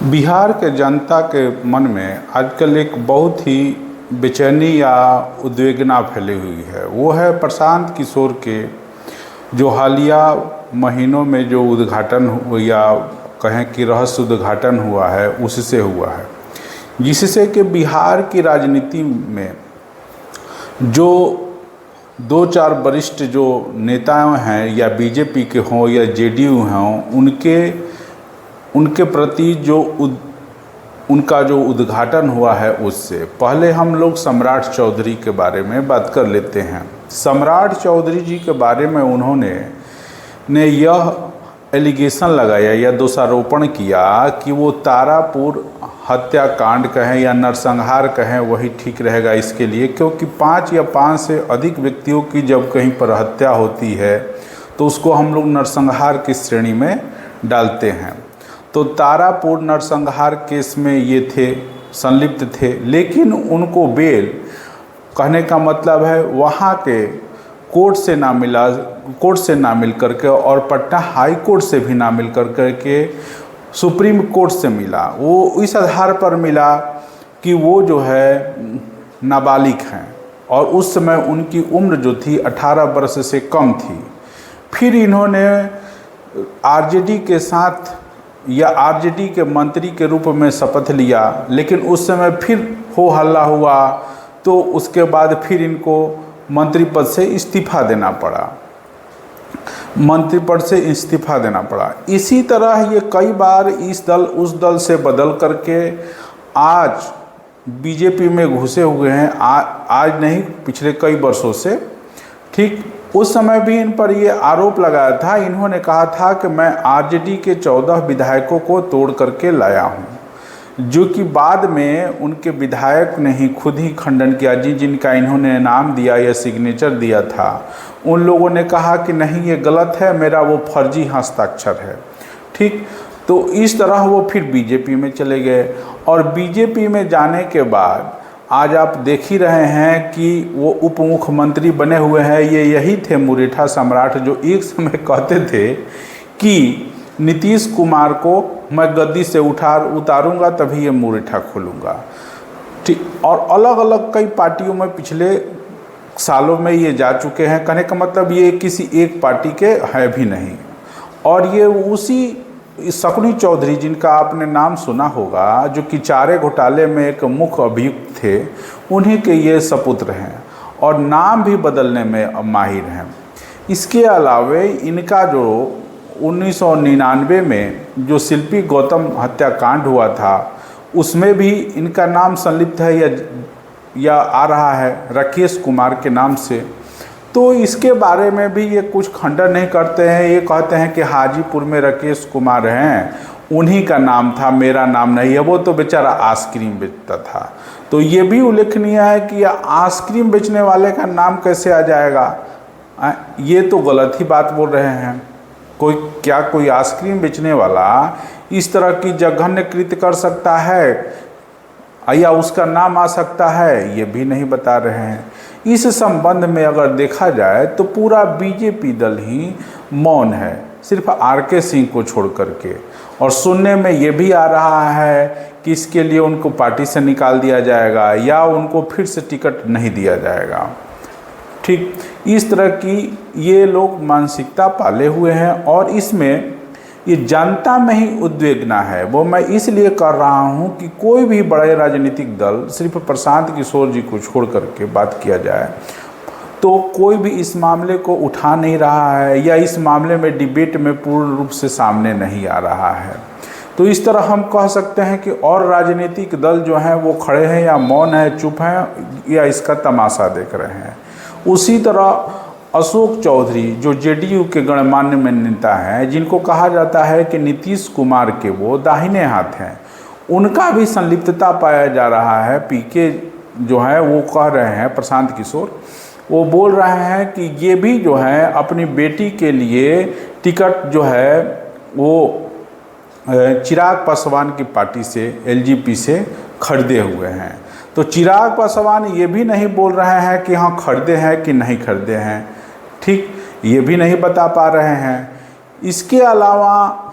बिहार के जनता के मन में आजकल एक बहुत ही बेचैनी या उद्विग्नता फैली हुई है। वो है प्रशांत किशोर के जो हालिया महीनों में जो उद्घाटन या कहें कि रहस्य उद्घाटन हुआ है उससे हुआ है, जिससे कि बिहार की राजनीति में जो दो चार वरिष्ठ जो नेता हैं या बीजेपी के हों या जेडीयू हों, उनके प्रति जो उनका जो उद्घाटन हुआ है उससे पहले हम लोग सम्राट चौधरी के बारे में बात कर लेते हैं। सम्राट चौधरी जी के बारे में उन्होंने यह एलिगेशन लगाया या दोषारोपण किया कि वो तारापुर हत्याकांड कहें या नरसंहार कहें वही ठीक रहेगा इसके लिए, क्योंकि 5 या 5 से अधिक व्यक्तियों की जब कहीं पर हत्या होती है तो उसको हम लोग नरसंहार की श्रेणी में डालते हैं। तो तारापुर नरसंहार केस में ये संलिप्त थे, लेकिन उनको बेल कहने का मतलब है वहाँ के कोर्ट से ना मिल करके और पटना हाई कोर्ट से भी ना मिल करके सुप्रीम कोर्ट से मिला। वो इस आधार पर मिला कि वो जो है नाबालिग हैं और उस समय उनकी उम्र जो थी 18 वर्ष से कम थी। फिर इन्होंने आरजेडी के साथ या आरजेडी के मंत्री के रूप में शपथ लिया, लेकिन उस समय फिर हो हल्ला हुआ तो उसके बाद फिर इनको मंत्री पद से इस्तीफा देना पड़ा। इसी तरह ये कई बार इस दल उस दल से बदल करके आज बीजेपी में घुसे हुए हैं। आज नहीं, पिछले कई वर्षों से। ठीक उस समय भी इन पर ये आरोप लगाया था। इन्होंने कहा था कि मैं आरजेडी के 14 विधायकों को तोड़ करके लाया हूँ, जो कि बाद में उनके विधायक ने ही खुद ही खंडन किया। जिनका इन्होंने नाम दिया या सिग्नेचर दिया था, उन लोगों ने कहा कि नहीं ये गलत है, मेरा वो फर्जी हस्ताक्षर है। ठीक, तो इस तरह वो फिर बीजेपी में चले गए और बीजेपी में जाने के बाद आज आप देख ही रहे हैं कि वो उप मुख्यमंत्री बने हुए हैं। यही थे मुरेठा सम्राट, जो एक समय कहते थे कि नीतीश कुमार को मैं गद्दी से उतारूंगा तभी ये मुरेठा खोलूंगा। ठीक, और अलग अलग कई पार्टियों में पिछले सालों में ये जा चुके हैं। कहने का मतलब ये किसी एक पार्टी के है भी नहीं। और ये उसी शकुनी चौधरी, जिनका आपने नाम सुना होगा, जो कि चारे घोटाले में एक मुख्य अभियुक्त थे, उन्हीं के ये सपुत्र हैं और नाम भी बदलने में माहिर हैं। इसके अलावे इनका जो 1999 में जो शिल्पी गौतम हत्याकांड हुआ था उसमें भी इनका नाम संलिप्त है या आ रहा है राकेश कुमार के नाम से। तो इसके बारे में भी ये कुछ खंडन नहीं करते हैं। ये कहते हैं कि हाजीपुर में राकेश कुमार हैं, उन्हीं का नाम था, मेरा नाम नहीं है। वो तो बेचारा आइसक्रीम बेचता था। तो ये भी उल्लेखनीय है कि आइसक्रीम बेचने वाले का नाम कैसे आ जाएगा। ये तो गलत ही बात बोल रहे हैं। कोई आइसक्रीम बेचने वाला इस तरह की जघन्य कृत्य कर सकता है या उसका नाम आ सकता है, ये भी नहीं बता रहे हैं। इस संबंध में अगर देखा जाए तो पूरा बीजेपी दल ही मौन है, सिर्फ आरके सिंह को छोड़ करके। और सुनने में ये भी आ रहा है कि इसके लिए उनको पार्टी से निकाल दिया जाएगा या उनको फिर से टिकट नहीं दिया जाएगा। ठीक, इस तरह की ये लोग मानसिकता पाले हुए हैं और इसमें ये जनता में ही उद्विग्नता है। वो मैं इसलिए कर रहा हूँ कि कोई भी बड़े राजनीतिक दल सिर्फ प्रशांत किशोर जी को छोड़ करके बात किया जाए तो कोई भी इस मामले को उठा नहीं रहा है या इस मामले में डिबेट में पूर्ण रूप से सामने नहीं आ रहा है। तो इस तरह हम कह सकते हैं कि और राजनीतिक दल जो हैं वो खड़े हैं या मौन है, चुप हैं या इसका तमाशा देख रहे हैं। उसी तरह अशोक चौधरी जो जेडीयू के गणमान्य में नेता हैं, जिनको कहा जाता है कि नीतीश कुमार के वो दाहिने हाथ हैं, उनका भी संलिप्तता पाया जा रहा है। पीके जो है वो कह रहे हैं, प्रशांत किशोर वो बोल रहे हैं कि ये भी जो है अपनी बेटी के लिए टिकट जो है वो चिराग पासवान की पार्टी से एलजेपी से खरीदे हुए हैं। तो चिराग पासवान ये भी नहीं बोल रहे हैं कि हाँ खरीदे हैं कि नहीं खरीदे हैं। ठीक, ये भी नहीं बता पा रहे हैं। इसके अलावा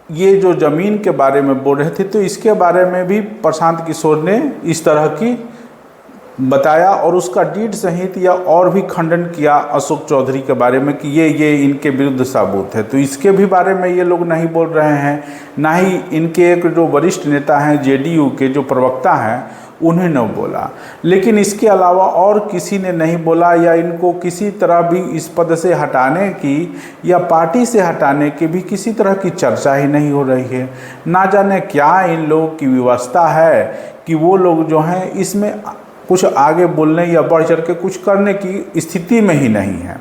ये जो ज़मीन के बारे में बोल रहे थे, तो इसके बारे में भी प्रशांत किशोर ने इस तरह की बताया और उसका डीड सहित या और भी खंडन किया अशोक चौधरी के बारे में कि ये इनके विरुद्ध साबुत है। तो इसके भी बारे में ये लोग नहीं बोल रहे हैं, ना ही इनके एक जो वरिष्ठ नेता हैं जेडीयू के जो प्रवक्ता हैं उन्होंने बोला। लेकिन इसके अलावा और किसी ने नहीं बोला या इनको किसी तरह भी इस पद से हटाने की या पार्टी से हटाने की भी किसी तरह की चर्चा ही नहीं हो रही है। ना जाने क्या इन लोगों की व्यवस्था है कि वो लोग जो हैं इसमें कुछ आगे बोलने या बढ़ चढ़ के कुछ करने की स्थिति में ही नहीं है,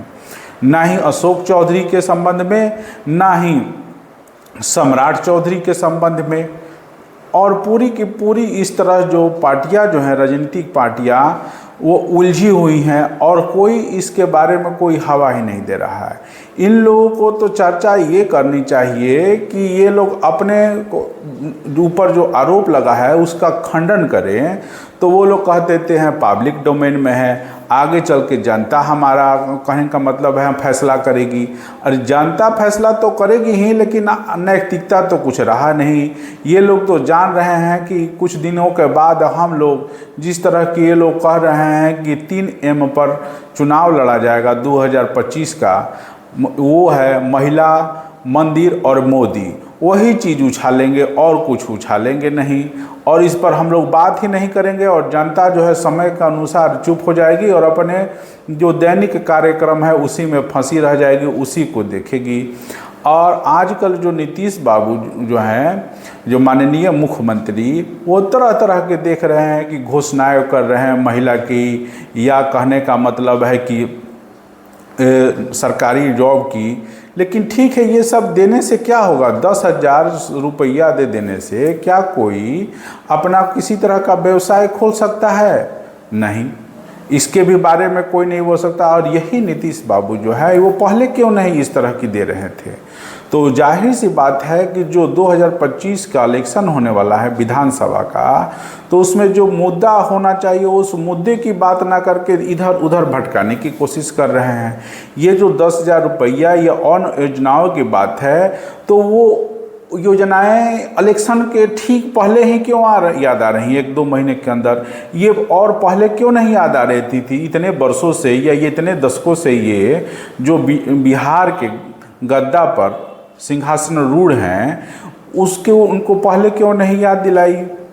ना ही अशोक चौधरी के संबंध में, ना ही सम्राट चौधरी के संबंध में। और पूरी की पूरी इस तरह जो पार्टियां जो हैं, राजनीतिक पार्टियां, वो उलझी हुई हैं और कोई इसके बारे में कोई हवा ही नहीं दे रहा है। इन लोगों को तो चर्चा ये करनी चाहिए कि ये लोग अपने ऊपर जो आरोप लगा है उसका खंडन करें। तो वो लोग कह देते हैं पब्लिक डोमेन में है, आगे चल के जनता, हमारा कहने का मतलब है, फैसला करेगी। और जनता फैसला तो करेगी ही, लेकिन नैतिकता तो कुछ रहा नहीं। ये लोग तो जान रहे हैं कि कुछ दिनों के बाद हम लोग जिस तरह के ये लोग कह रहे हैं कि 3M पर चुनाव लड़ा जाएगा 2025 का, वो है महिला, मंदिर और मोदी, वही चीज़ उछालेंगे और कुछ उछालेंगे नहीं। और इस पर हम लोग बात ही नहीं करेंगे और जनता जो है समय के अनुसार चुप हो जाएगी और अपने जो दैनिक कार्यक्रम है उसी में फंसी रह जाएगी, उसी को देखेगी। और आजकल जो नीतीश बाबू जो हैं, जो माननीय मुख्यमंत्री, वो तरह तरह के देख रहे हैं कि घोषणाएं कर रहे हैं महिला की, या कहने का मतलब है कि सरकारी जॉब की। लेकिन ठीक है, ये सब देने से क्या होगा? 10,000 रुपया दे देने से क्या कोई अपना किसी तरह का व्यवसाय खोल सकता है? नहीं, इसके भी बारे में कोई नहीं बोल सकता। और यही नीतीश बाबू जो है वो पहले क्यों नहीं इस तरह की दे रहे थे? तो जाहिर सी बात है कि जो 2025 का इलेक्शन होने वाला है विधानसभा का, तो उसमें जो मुद्दा होना चाहिए उस मुद्दे की बात ना करके इधर उधर भटकाने की कोशिश कर रहे हैं। ये जो 10,000 रुपया या अन्य योजनाओं की बात है, तो वो योजनाएं इलेक्शन के ठीक पहले ही क्यों याद आ रही हैं? 1-2 महीने के अंदर ये, और पहले क्यों नहीं याद आ रहती थी? इतने वर्षों से या ये इतने दशकों से ये जो बिहार के गद्दा पर सिंहासन रूढ़ हैं, उसके उनको पहले क्यों नहीं याद दिलाई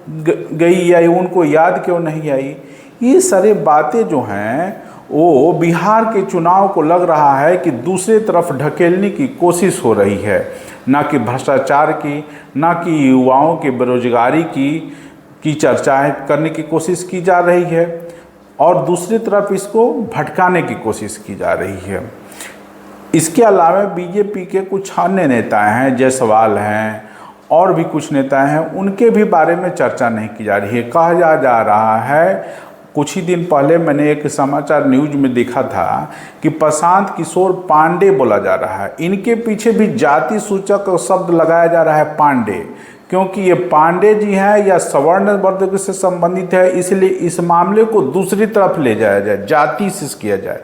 गई या उनको याद क्यों नहीं आई? ये सारे बातें जो हैं वो बिहार के चुनाव को लग रहा है कि दूसरे तरफ ढकेलने की कोशिश हो रही है, ना कि भ्रष्टाचार की, ना कि युवाओं की बेरोजगारी की चर्चाएं करने की कोशिश की जा रही है, और दूसरी तरफ इसको भटकाने की कोशिश की जा रही है। इसके अलावा बीजेपी के कुछ अन्य नेता हैं, जायसवाल हैं और भी कुछ नेता हैं, उनके भी बारे में चर्चा नहीं की जा रही है। कहा जा रहा है, कुछ ही दिन पहले मैंने एक समाचार न्यूज में देखा था कि प्रशांत किशोर पांडे बोला जा रहा है। इनके पीछे भी जाति सूचक शब्द लगाया जा रहा है पांडे, क्योंकि ये पांडे जी हैं या सवर्ण वर्ग से संबंधित है, इसलिए इस मामले को दूसरी तरफ ले जाया जाए, जाति से किया जाए।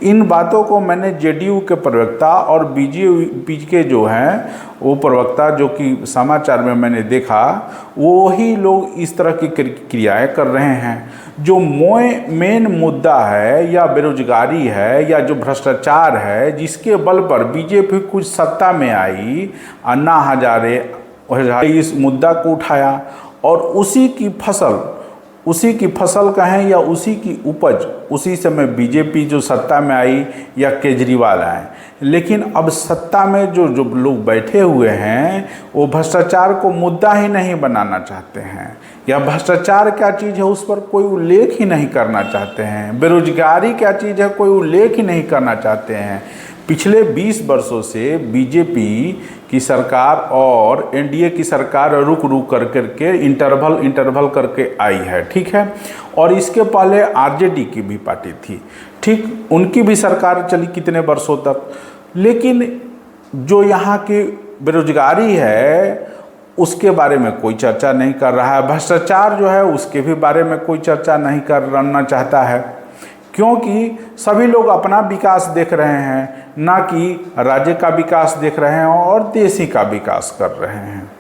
इन बातों को मैंने जेडीयू के प्रवक्ता और बीजेपी के जो हैं वो प्रवक्ता, जो कि समाचार में मैंने देखा, वो ही लोग इस तरह की क्रियाएं कर रहे हैं। जो मेन मुद्दा है या बेरोजगारी है या जो भ्रष्टाचार है, जिसके बल पर बीजेपी कुछ सत्ता में आई, अन्ना हजारे इस मुद्दा को उठाया और उसी की फसल कहें या उसी की उपज, उसी समय बीजेपी जो सत्ता में आई या केजरीवाल आए। लेकिन अब सत्ता में जो लोग बैठे हुए हैं वो भ्रष्टाचार को मुद्दा ही नहीं बनाना चाहते हैं, या भ्रष्टाचार क्या चीज़ है उस पर कोई उल्लेख ही नहीं करना चाहते हैं, बेरोजगारी क्या चीज़ है कोई उल्लेख ही नहीं करना चाहते हैं। पिछले 20 वर्षों से बीजेपी की सरकार और एनडीए की सरकार रुक करके इंटरवल करके आई है, ठीक है। और इसके पहले आरजेडी की भी पार्टी थी, ठीक, उनकी भी सरकार चली कितने वर्षों तक। लेकिन जो यहाँ की बेरोजगारी है उसके बारे में कोई चर्चा नहीं कर रहा है, भ्रष्टाचार जो है उसके भी बारे में कोई चर्चा नहीं करना चाहता है। क्योंकि सभी लोग अपना विकास देख रहे हैं, ना कि राज्य का विकास देख रहे हैं और देश ही का विकास कर रहे हैं।